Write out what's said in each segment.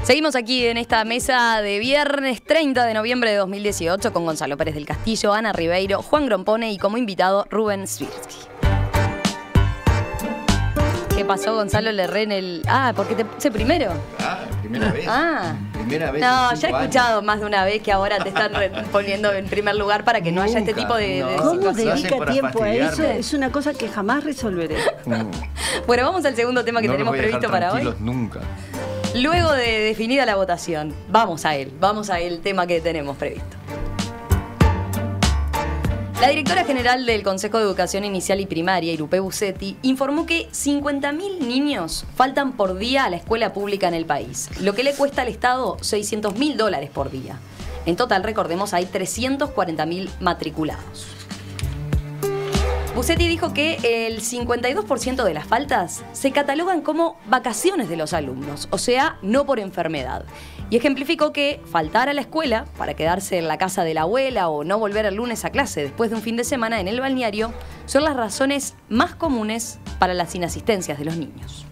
Seguimos aquí en esta mesa de viernes 30 de noviembre de 2018 con Gonzalo Pérez del Castillo, Ana Ribeiro, Juan Grompone y como invitado Rubén Swirsky. ¿Qué pasó, Gonzalo? Le erré en el... porque te puse primero. Primera vez. Primera vez. No, ya he escuchado más de una vez que ahora te están poniendo en primer lugar para que no haya este tipo de ¿Cómo situaciones. dedica tiempo a eso? Es una cosa que jamás resolveré. Bueno, vamos al segundo tema que tenemos previsto para hoy. Nunca. Luego de definida la votación, vamos a el tema que tenemos previsto. La directora general del Consejo de Educación Inicial y Primaria, Irupé Busetti, informó que 50.000 niños faltan por día a la escuela pública en el país, lo que le cuesta al Estado $600.000 por día. En total, recordemos, hay 340.000 matriculados. Busetti dijo que el 52% de las faltas se catalogan como vacaciones de los alumnos, o sea, no por enfermedad. Y ejemplificó que faltar a la escuela para quedarse en la casa de la abuela o no volver el lunes a clase después de un fin de semana en el balneario son las razones más comunes para las inasistencias de los niños.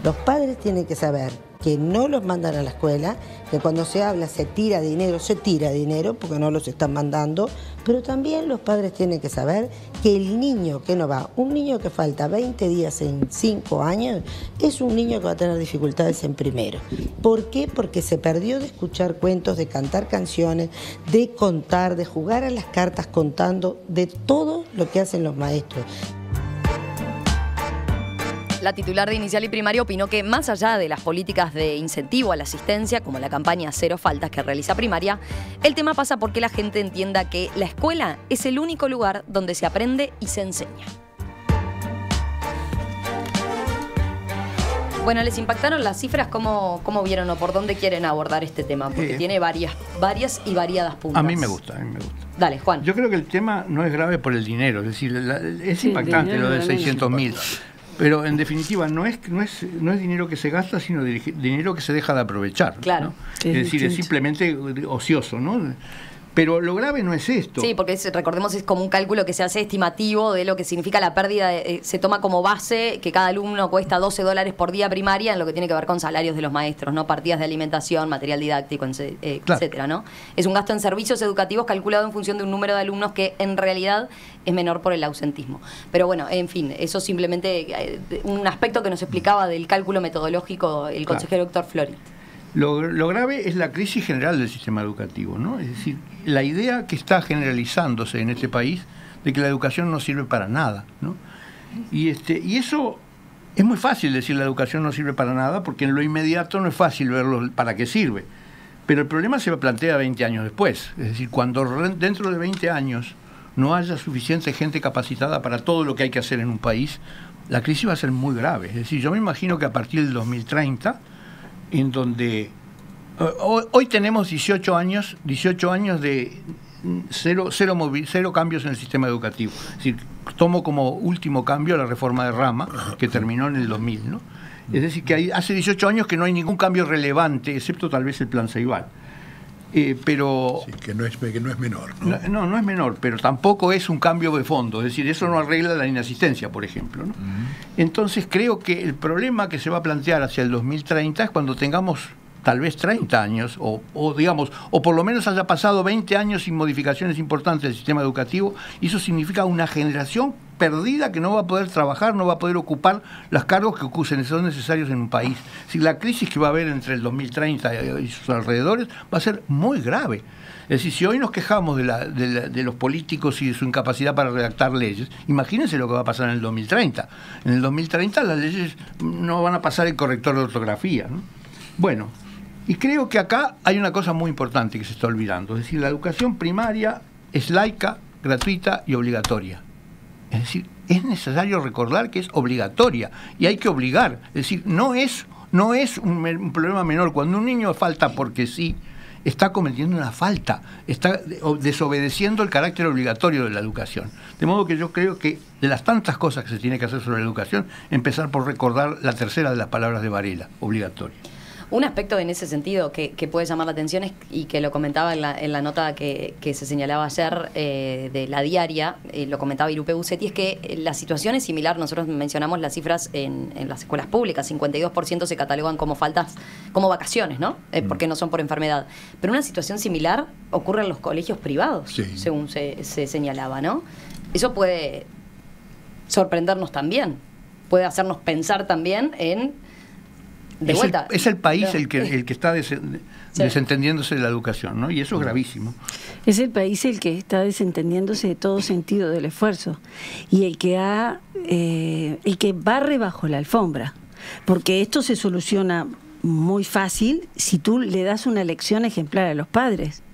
Los padres tienen que saber que no los mandan a la escuela, que cuando se habla se tira dinero porque no los están mandando, pero también los padres tienen que saber que el niño que no va, un niño que falta 20 días en 5 años, es un niño que va a tener dificultades en primero. ¿Por qué? Porque se perdió de escuchar cuentos, de cantar canciones, de contar, de jugar a las cartas contando, de todo lo que hacen los maestros. La titular de Inicial y Primaria opinó que más allá de las políticas de incentivo a la asistencia, como la campaña Cero Faltas que realiza Primaria, el tema pasa porque la gente entienda que la escuela es el único lugar donde se aprende y se enseña. Bueno, ¿les impactaron las cifras? ¿Cómo vieron o por dónde quieren abordar este tema? Porque tiene varias y variadas puntas. A mí me gusta. Dale, Juan. Yo creo que el tema no es grave por el dinero, es decir, es impactante lo de 600.000. Pero en definitiva no es dinero que se gasta, sino dinero que se deja de aprovechar. Claro. ¿no? Es decir, es simplemente ocioso, ¿no? Pero lo grave no es esto. Sí, porque recordemos es como un cálculo que se hace estimativo de lo que significa la pérdida. Se toma como base que cada alumno cuesta $12 por día primaria en lo que tiene que ver con salarios de los maestros, ¿no? Partidas de alimentación, material didáctico, etcétera, ¿no? Es un gasto en servicios educativos calculado en función de un número de alumnos que en realidad es menor por el ausentismo. Pero bueno, en fin, eso simplemente un aspecto que nos explicaba del cálculo metodológico el consejero Héctor Florit. Lo grave es la crisis general del sistema educativo, ¿no? Es decir, la idea que está generalizándose en este país de que la educación no sirve para nada, ¿no? Y eso es muy fácil decir la educación no sirve para nada porque en lo inmediato no es fácil verlo para qué sirve. Pero el problema se plantea 20 años después. Es decir, cuando dentro de 20 años no haya suficiente gente capacitada para todo lo que hay que hacer en un país, la crisis va a ser muy grave. Es decir, yo me imagino que a partir del 2030... en donde hoy tenemos 18 años de cero cambios en el sistema educativo. Es decir, tomo como último cambio la reforma de Rama, que terminó en el 2000, ¿no? Es decir, que hace 18 años que no hay ningún cambio relevante, excepto tal vez el Plan Ceibal. Pero sí, que no es menor, ¿no? No es menor, pero tampoco es un cambio de fondo. Es decir, eso no arregla la inasistencia, por ejemplo, ¿no? Entonces creo que el problema que se va a plantear hacia el 2030 es cuando tengamos tal vez 30 años, o por lo menos haya pasado 20 años sin modificaciones importantes del sistema educativo, y eso significa una generación perdida que no va a poder trabajar, no va a poder ocupar los cargos que son necesarios en un país. Si la crisis que va a haber entre el 2030 y sus alrededores va a ser muy grave. Es decir, si hoy nos quejamos de los políticos y de su incapacidad para redactar leyes, imagínense lo que va a pasar en el 2030. En el 2030 las leyes no van a pasar el corrector de ortografía, ¿no? Bueno, y creo que acá hay una cosa muy importante que se está olvidando. Es decir, la educación primaria es laica, gratuita y obligatoria. Es decir, es necesario recordar que es obligatoria y hay que obligar. Es decir, no es un problema menor. Cuando un niño falta porque sí, está cometiendo una falta, está desobedeciendo el carácter obligatorio de la educación. De modo que yo creo que de las tantas cosas que se tiene que hacer sobre la educación, empezar por recordar la tercera de las palabras de Varela, obligatoria. Un aspecto en ese sentido que puede llamar la atención y que lo comentaba en la nota que se señalaba ayer de La Diaria, lo comentaba Irupe Busetti, es que la situación es similar. Nosotros mencionamos las cifras en las escuelas públicas, 52% se catalogan como faltas, como vacaciones, ¿no? Porque no son por enfermedad. Pero una situación similar ocurre en los colegios privados, sí, según se señalaba, ¿no? Eso puede sorprendernos también, puede hacernos pensar también en... Es el país el que está desentendiéndose de la educación, ¿no? Y eso es gravísimo. Es el país el que está desentendiéndose de todo sentido del esfuerzo y el que barre bajo la alfombra, porque esto se soluciona muy fácil si tú le das una lección ejemplar a los padres,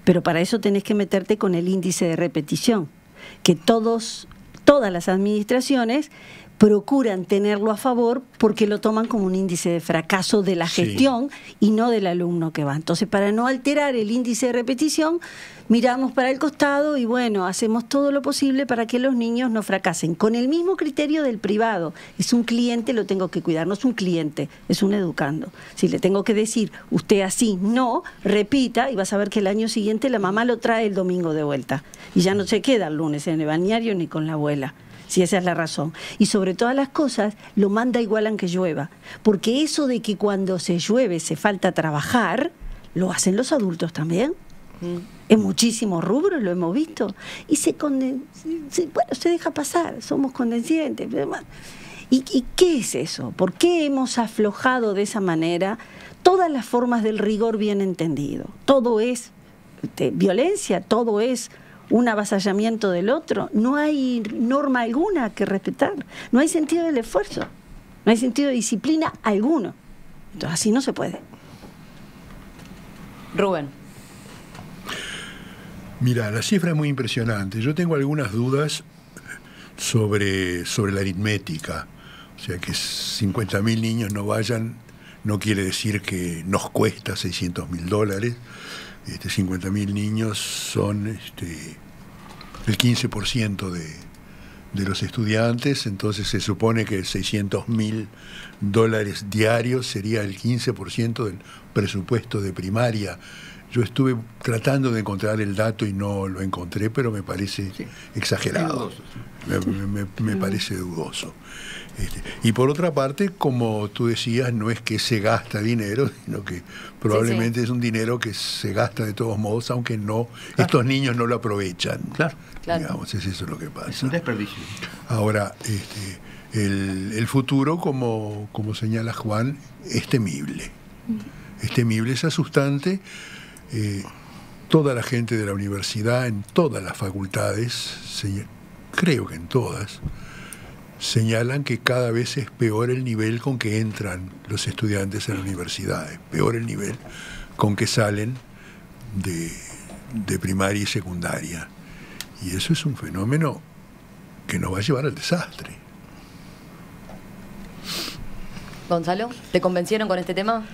pero para eso tenés que meterte con el índice de repetición, que todas las administraciones procuran tenerlo a favor porque lo toman como un índice de fracaso de la gestión, sí, y no del alumno que va. Entonces, para no alterar el índice de repetición, miramos para el costado y bueno, hacemos todo lo posible para que los niños no fracasen. Con el mismo criterio del privado. Es un cliente, lo tengo que cuidar. No es un cliente, es un educando. Si le tengo que decir, usted así, no, repita, y vas a ver que el año siguiente la mamá lo trae el domingo de vuelta. Y ya no se queda el lunes en el balneario ni con la abuela. Si esa es la razón. Y sobre todas las cosas, lo manda igual aunque llueva. Porque eso de que cuando se llueve se falta trabajar, lo hacen los adultos también. En muchísimos rubros lo hemos visto. Y se deja pasar, somos condescendientes. ¿Y qué es eso? ¿Por qué hemos aflojado de esa manera todas las formas del rigor bien entendido? Todo es violencia, todo es un avasallamiento del otro, no hay norma alguna que respetar, no hay sentido del esfuerzo, no hay sentido de disciplina alguno. Entonces así no se puede. Rubén. Mira, la cifra es muy impresionante. Yo tengo algunas dudas sobre la aritmética. O sea, que 50.000 niños no vayan no quiere decir que nos cuesta $600.000. 50.000 niños son el 15% de los estudiantes, entonces se supone que $600.000 diarios sería el 15% del presupuesto de primaria. Yo estuve tratando de encontrar el dato y no lo encontré, pero me parece exagerado. Me parece dudoso. Y por otra parte, como tú decías, no es que se gasta dinero, sino que probablemente es un dinero que se gasta de todos modos, aunque no estos niños no lo aprovechan. Claro. Digamos, es eso lo que pasa. Es un desperdicio. Ahora, el futuro, como señala Juan, es temible. Es temible, es asustante. Toda la gente de la universidad, en todas las facultades, creo que en todas, señalan que cada vez es peor el nivel con que entran los estudiantes en la universidad, es peor el nivel con que salen de primaria y secundaria. Y eso es un fenómeno que nos va a llevar al desastre. Gonzalo, ¿te convencieron con este tema?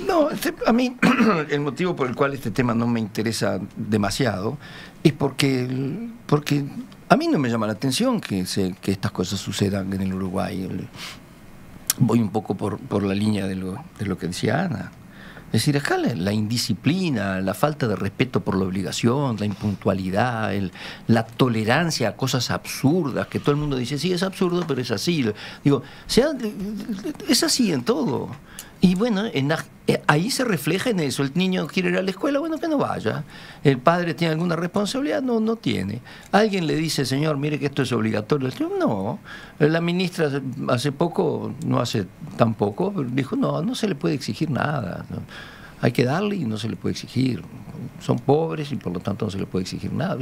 No, a mí el motivo por el cual este tema no me interesa demasiado es porque a mí no me llama la atención que estas cosas sucedan en el Uruguay. Voy un poco por la línea de lo que decía Ana. Es decir, acá la indisciplina, la falta de respeto por la obligación, la impuntualidad, la tolerancia a cosas absurdas, que todo el mundo dice, sí, es absurdo, pero es así. Digo, es así en todo. Y bueno, ahí se refleja en eso. El niño quiere ir a la escuela, bueno, que no vaya. El padre tiene alguna responsabilidad, no tiene. Alguien le dice, señor, mire que esto es obligatorio. No. La ministra hace poco, no hace tan poco, dijo, no se le puede exigir nada. ¿No? Hay que darle y no se le puede exigir. Son pobres y por lo tanto no se le puede exigir nada.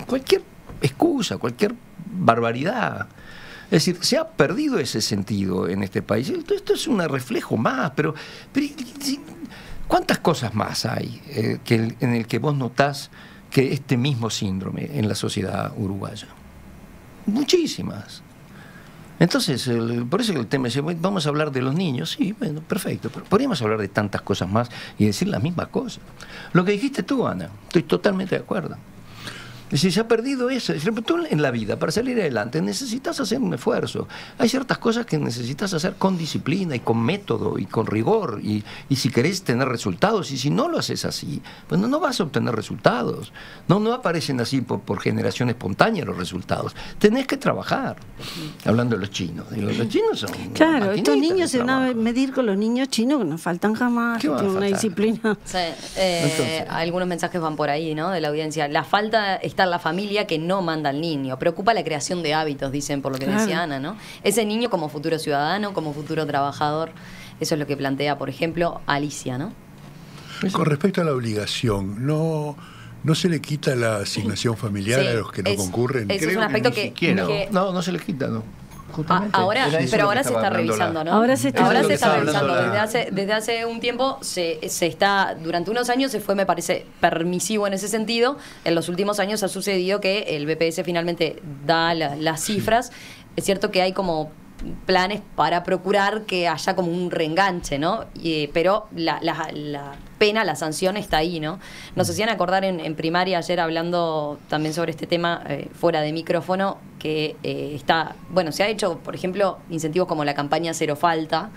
Cualquier excusa, cualquier barbaridad. Es decir, se ha perdido ese sentido en este país. Esto es un reflejo más, pero ¿cuántas cosas más hay en el que vos notás que este mismo síndrome en la sociedad uruguaya? Muchísimas. Entonces, por eso el tema es, vamos a hablar de los niños, sí, bueno, perfecto, pero podríamos hablar de tantas cosas más y decir las mismas cosas. Lo que dijiste tú, Ana, estoy totalmente de acuerdo. Es decir, se ha perdido eso. Tú en la vida, para salir adelante, necesitas hacer un esfuerzo. Hay ciertas cosas que necesitas hacer con disciplina y con método y con rigor. Y si querés tener resultados, y si no lo haces así, pues no vas a obtener resultados. No aparecen así por generación espontánea los resultados. Tenés que trabajar. Hablando de los chinos. Digo, los chinos son... Claro, estos maquinitas niños de se van a trabajo. medir con los niños chinos que no faltan jamás, ¿Qué que van a tienen una faltar? disciplina. Sí, Entonces. algunos mensajes van por ahí, ¿no? De la audiencia. La falta está en la familia que no manda al niño. Preocupa la creación de hábitos, dicen, por lo que Claro. decía Ana, ¿no? Ese niño como futuro ciudadano, como futuro trabajador. Eso es lo que plantea, por ejemplo, Alicia, ¿no? Con respecto a la obligación, ¿no se le quita la asignación familiar Sí, a los que no concurren? Ese es Creo un que aspecto ni que... siquiera. que- No se les quita, no. Justamente. ahora, Era eso pero lo ahora que se estaba está hablando revisando, ¿no? Ahora se está Ahora se revisando. está revisando. Hablando Desde hace un tiempo se está, durante unos años se fue, me parece, permisivo en ese sentido. En los últimos años ha sucedido que el BPS finalmente da las cifras. Es cierto que hay como planes para procurar que haya como un reenganche, ¿no? Pero la pena, la sanción está ahí, ¿no? Nos hacían acordar en primaria ayer hablando también sobre este tema fuera de micrófono que se ha hecho, por ejemplo, incentivos como la campaña Cero Falta,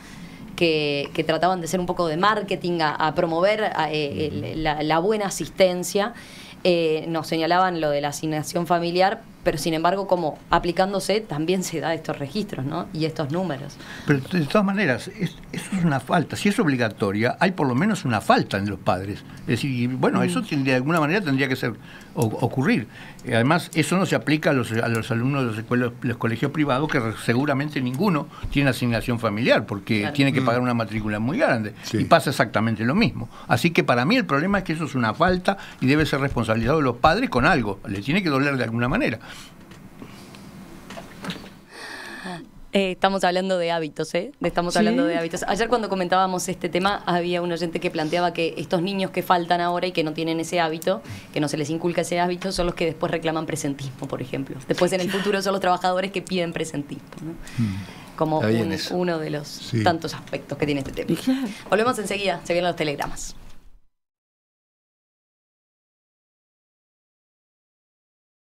que trataban de ser un poco de marketing, a promover la buena asistencia. Nos señalaban lo de la asignación familiar, pero sin embargo, como aplicándose, también se da estos registros, ¿no? Y estos números. Pero de todas maneras, eso es una falta. Si es obligatoria, hay por lo menos una falta en los padres. Es decir, bueno, eso de alguna manera tendría que ocurrir. Además, eso no se aplica a los alumnos de los colegios privados, que seguramente ninguno tiene asignación familiar, porque Claro. tiene que pagar una matrícula muy grande. Sí. Y pasa exactamente lo mismo. Así que para mí el problema es que eso es una falta y debe ser responsabilizado de los padres con algo. Le tiene que doler de alguna manera. Estamos hablando de hábitos, Sí. hablando de hábitos. Ayer cuando comentábamos este tema, había un oyente que planteaba que estos niños que faltan ahora y que no tienen ese hábito, que no se les inculca ese hábito, son los que después reclaman presentismo, por ejemplo. Después en el futuro son los trabajadores que piden presentismo, ¿no? Como Está bien eso. uno de los Sí. tantos aspectos que tiene este tema. Y claro. Volvemos enseguida, se vienen los telegramas.